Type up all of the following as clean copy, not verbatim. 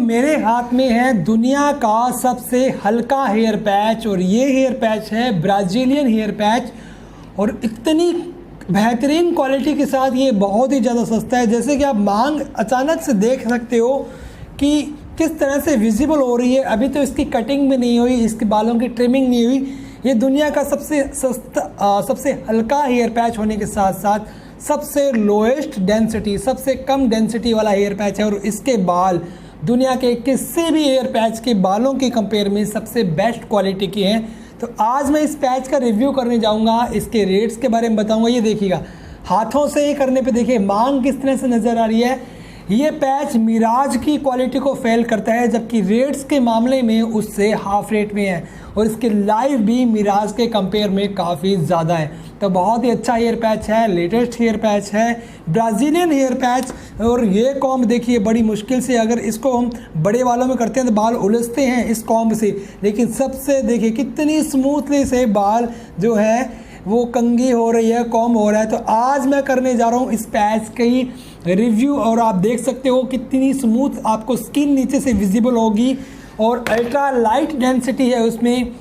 मेरे हाथ में है दुनिया का सबसे हल्का हेयर पैच और ये हेयर पैच है ब्राज़ीलियन हेयर पैच और इतनी बेहतरीन क्वालिटी के साथ ये बहुत ही ज़्यादा सस्ता है। जैसे कि आप मांग अचानक से देख सकते हो कि किस तरह से विजिबल हो रही है। अभी तो इसकी कटिंग भी नहीं हुई, इसके बालों की ट्रिमिंग नहीं हुई। ये दुनिया का सबसे सस्ता सबसे हल्का हेयर पैच होने के साथ साथ सबसे लोएस्ट डेंसिटी, सबसे कम डेंसिटी वाला हेयर पैच है और इसके बाल दुनिया के किसी भी हेयर पैच के बालों के कंपेयर में सबसे बेस्ट क्वालिटी की हैं। तो आज मैं इस पैच का रिव्यू करने जाऊंगा, इसके रेट्स के बारे में बताऊंगा। ये देखिएगा, हाथों से ही करने पे देखिए मांग किस तरह से नज़र आ रही है। ये पैच मिराज की क्वालिटी को फेल करता है, जबकि रेट्स के मामले में उससे हाफ रेट में है और इसके लाइव भी मिराज के कंपेयर में काफ़ी ज़्यादा है। तो बहुत ही अच्छा हेयर पैच है, लेटेस्ट हेयर पैच है, ब्राज़ीलियन हेयर पैच। और ये कॉम्ब देखिए, बड़ी मुश्किल से अगर इसको हम बड़े बालों में करते हैं तो बाल उलझते हैं इस कॉम्ब से, लेकिन सबसे देखिए कितनी स्मूथली से बाल जो है वो कंघी हो रही है, कॉम्ब हो रहा है। तो आज मैं करने जा रहा हूँ इस पैच की रिव्यू और आप देख सकते हो कितनी स्मूथ आपको स्किन नीचे से विजिबल होगी और अल्ट्रा लाइट डेंसिटी है उसमें,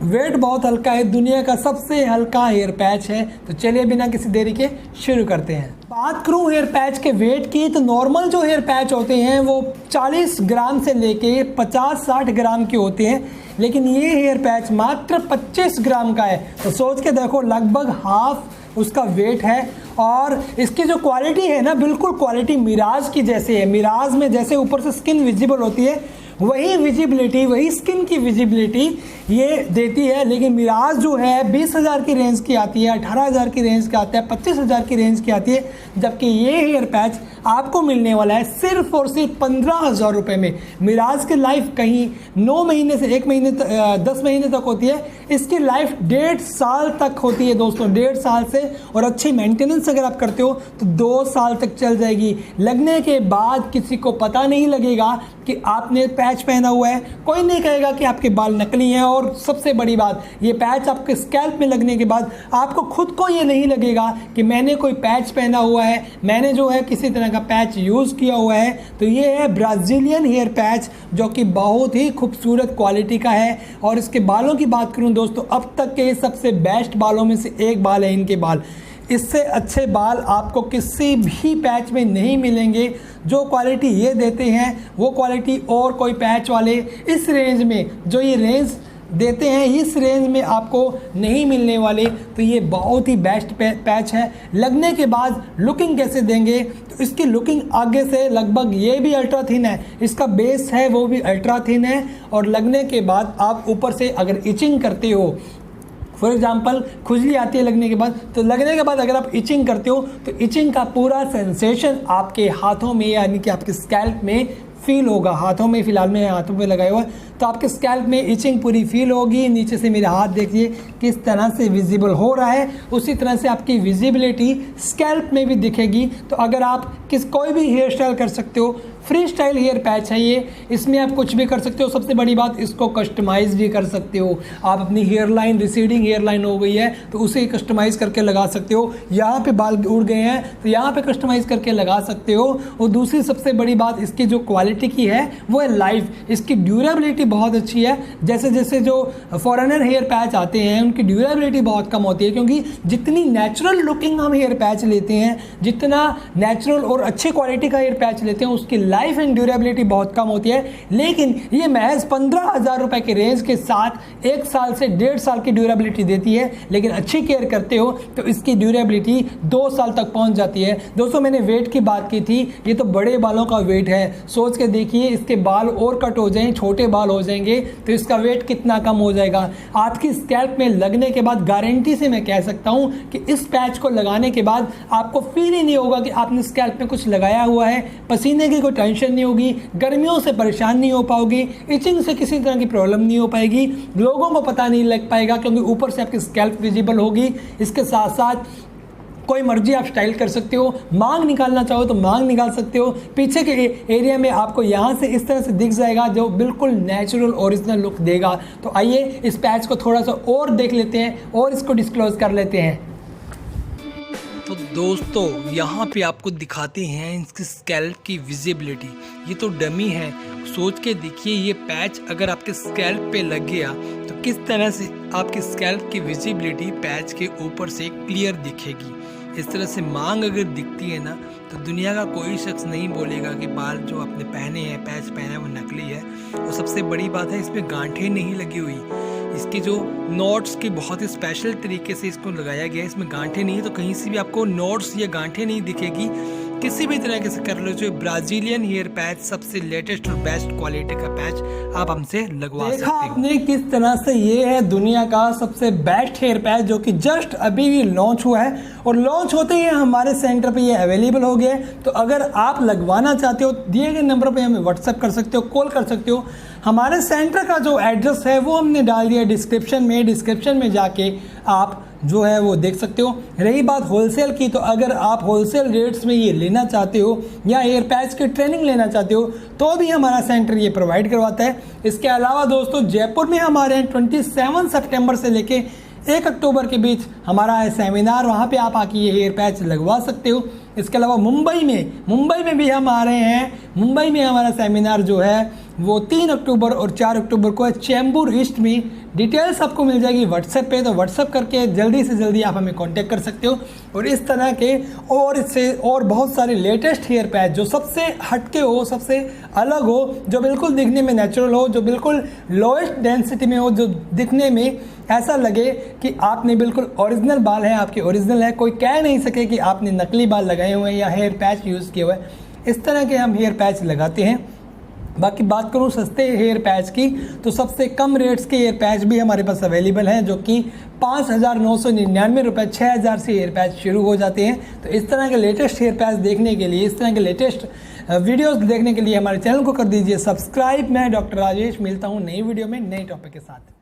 वेट बहुत हल्का है, दुनिया का सबसे हल्का हेयर पैच है। तो चलिए बिना किसी देरी के शुरू करते हैं। बात करूं हेयर पैच के वेट की तो नॉर्मल जो हेयर पैच होते हैं वो 40 ग्राम से लेके 50-60 ग्राम के होते हैं, लेकिन ये हेयर पैच मात्र 25 ग्राम का है। तो सोच के देखो, लगभग हाफ उसका वेट है और इसकी जो क्वालिटी है ना, बिल्कुल क्वालिटी मिराज की जैसे है। मिराज में जैसे ऊपर से स्किन विजिबल होती है वही विजिबिलिटी, वही स्किन की विजिबिलिटी ये देती है। लेकिन मिराज जो है 20,000 की रेंज की आती है, 18,000 की रेंज की आता है, 25,000 की रेंज की आती है, जबकि ये हेयर पैच आपको मिलने वाला है सिर्फ और सिर्फ 15,000 रुपये में। मिराज की लाइफ कहीं 9 महीने से 1 महीने 10 महीने तक होती है, इसकी लाइफ 1.5 साल तक होती है दोस्तों, 1.5 साल से। और अच्छी मेंटेनेंस अगर आप करते हो तो 2 साल तक चल जाएगी। लगने के बाद किसी को पता नहीं लगेगा कि आपने पैच पहना हुआ है, कोई नहीं कहेगा कि आपके बाल नकली हैं। और सबसे बड़ी बात, ये पैच आपके स्कैल्प में लगने के बाद आपको खुद को ये नहीं लगेगा कि मैंने कोई पैच पहना हुआ है, मैंने जो है किसी तरह का पैच यूज़ किया हुआ है। तो ये है ब्राज़ीलियन हेयर पैच जो कि बहुत ही खूबसूरत क्वालिटी का है। और इसके बालों की बात करूं दोस्तों, अब तक के सबसे बेस्ट बालों में से एक बाल है इनके बाल। इससे अच्छे बाल आपको किसी भी पैच में नहीं मिलेंगे। जो क्वालिटी ये देते हैं वो क्वालिटी और कोई पैच वाले इस रेंज में, जो ये रेंज देते हैं इस रेंज में आपको नहीं मिलने वाले। तो ये बहुत ही बेस्ट पैच है। लगने के बाद लुकिंग कैसे देंगे, तो इसकी लुकिंग आगे से लगभग ये भी अल्ट्रा थिन है, इसका बेस है वो भी अल्ट्रा थिन है। और लगने के बाद आप ऊपर से अगर इचिंग करते हो, फॉर एग्जाम्पल खुजली आती है लगने के बाद, तो लगने के बाद अगर आप इचिंग करते हो तो इचिंग का पूरा सेंसेशन आपके हाथों में यानी कि आपके स्कैल्प में फील होगा। हाथों में, फिलहाल में हाथों पे लगाया हुआ है, तो आपके स्कैल्प में इचिंग पूरी फील होगी। नीचे से मेरे हाथ देखिए किस तरह से विजिबल हो रहा है, उसी तरह से आपकी विजिबिलिटी स्कैल्प में भी दिखेगी। तो अगर आप कोई भी हेयर स्टाइल कर सकते हो, फ्री स्टाइल हेयर पैच है ये, इसमें आप कुछ भी कर सकते हो। सबसे बड़ी बात, इसको कस्टमाइज भी कर सकते हो। आप अपनी hairline, receding hairline हो गई है तो उसे कस्टमाइज़ करके लगा सकते हो। यहाँ पे बाल उड़ गए हैं तो यहाँ पे कस्टमाइज़ करके लगा सकते हो। और दूसरी सबसे बड़ी बात, इसकी जो क्वालिटी की है वो है लाइफ, इसकी ड्यूरेबिलिटी बहुत अच्छी है। जैसे जैसे जो फॉरेनर हेयर पैच आते हैं उनकी ड्यूरेबिलिटी बहुत कम होती है, क्योंकि जितनी नेचुरल लुकिंग हम हेयर पैच लेते हैं, जितना नेचुरल और अच्छी क्वालिटी का हेयर पैच लेते हैं, उसकी लाइफ एंड ड्यूरेबिलिटी बहुत कम होती है। लेकिन ये महज 15,000 रुपए के रेंज के साथ 1 साल से 1.5 साल की ड्यूरेबिलिटी देती है। लेकिन अच्छी केयर करते हो तो इसकी ड्यूरेबिलिटी 2 साल तक पहुंच जाती है। दोस्तों, मैंने वेट की बात की थी, ये तो बड़े बालों का वेट है। सोच के देखिए, इसके बाल और कट हो जाएं, छोटे बाल हो जाएंगे तो इसका वेट कितना कम हो जाएगा। आपकी स्कैल्प में लगने के बाद गारंटी से मैं कह सकता हूं कि इस पैच को लगाने के बाद आपको फील ही नहीं होगा कि आपने स्कैल्प में कुछ लगाया हुआ है। पसीने की कोई टेंशन नहीं होगी, गर्मियों से परेशान नहीं हो पाओगी, इचिंग से किसी तरह की प्रॉब्लम नहीं हो पाएगी, लोगों को पता नहीं लग पाएगा क्योंकि ऊपर से आपकी स्कैल्प विजिबल होगी। इसके साथ साथ कोई मर्जी आप स्टाइल कर सकते हो, मांग निकालना चाहो तो मांग निकाल सकते हो। पीछे के एरिया में आपको यहाँ से इस तरह से दिख जाएगा जो बिल्कुल नेचुरल ओरिजिनल लुक देगा। तो आइए इस पैच को थोड़ा सा और देख लेते हैं और इसको डिस्क्लोज कर लेते हैं। तो दोस्तों, यहाँ पे आपको दिखाते हैं इसकी स्कैल्प की विजिबिलिटी। ये तो डमी है सोच के देखिए, ये पैच अगर आपके स्कैल्प पे लग गया तो किस तरह से आपकी स्कैल्प की विजिबिलिटी पैच के ऊपर से क्लियर दिखेगी। इस तरह से मांग अगर दिखती है ना, तो दुनिया का कोई शख्स नहीं बोलेगा कि बाल जो आपने पहने हैं, पैच पहना है, वो नकली है। और सबसे बड़ी बात है, इसमें गांठें नहीं लगी हुई। इसके जो नोट्स के बहुत ही स्पेशल तरीके से इसको लगाया गया है, इसमें गांठें नहीं है, तो कहीं से भी आपको नोट्स या गांठें नहीं दिखेगी। किसी भी तरह से कर लो, जो ब्राजीलियन हेयर पैच सबसे लेटेस्ट और बेस्ट क्वालिटी का पैच आप हमसे लगवा सकते हो। देखा आपने किस तरह से ये है दुनिया का सबसे बेस्ट हेयर पैच, जो कि जस्ट अभी ही लॉन्च हुआ है और लॉन्च होते ही हमारे सेंटर पे ये अवेलेबल हो गया है। तो अगर आप लगवाना चाहते हो, दिए गए नंबर पे हमें व्हाट्सएप कर सकते हो, कॉल कर सकते हो। हमारे सेंटर का जो एड्रेस है वो हमने डाल दिया डिस्क्रिप्शन में जाके आप जो है वो देख सकते हो। रही बात होलसेल की, तो अगर आप होलसेल रेट्स में ये लेना चाहते हो या हेयर पैच की ट्रेनिंग लेना चाहते हो, तो भी हमारा सेंटर ये प्रोवाइड करवाता है। इसके अलावा दोस्तों, जयपुर में हमारे 27 सितंबर से लेके 1 अक्टूबर के बीच हमारा है सेमिनार, वहाँ पे आप आके ये हेयर पैच लगवा सकते हो। इसके अलावा मुंबई में भी हम आ रहे हैं। मुंबई में हमारा सेमिनार जो है वो 3 अक्टूबर और 4 अक्टूबर को है, चेंबूर ईस्ट में। डिटेल्स आपको मिल जाएगी व्हाट्सएप पे, तो व्हाट्सएप करके जल्दी से जल्दी आप हमें कांटेक्ट कर सकते हो। और इस तरह के और इससे और बहुत सारे लेटेस्ट हेयर पैच जो सबसे हटके हो, सबसे अलग हो, जो बिल्कुल दिखने में नेचुरल हो, जो बिल्कुल लोएस्ट डेंसिटी में हो, जो दिखने में ऐसा लगे कि आपने बिल्कुल ओरिजिनल बाल हैं, आपके ओरिजिनल है, कोई कह नहीं सके कि आपने नकली बाल लगाए हुए हैं या हेयर पैच यूज़ किया हुआ है। इस तरह के हम हेयर पैच लगाते हैं। बाकी बात करूँ सस्ते हेयर पैच की, तो सबसे कम रेट्स के हेयर पैच भी हमारे पास अवेलेबल हैं, जो कि 5,999 रुपये, 6,000 से हेयर पैच शुरू हो जाते हैं। तो इस तरह के लेटेस्ट हेयर पैच देखने के लिए, इस तरह के लेटेस्ट वीडियोस देखने के लिए हमारे चैनल को कर दीजिए सब्सक्राइब। मैं डॉक्टर राजेश मिलता हूँ नई वीडियो में नए टॉपिक के साथ।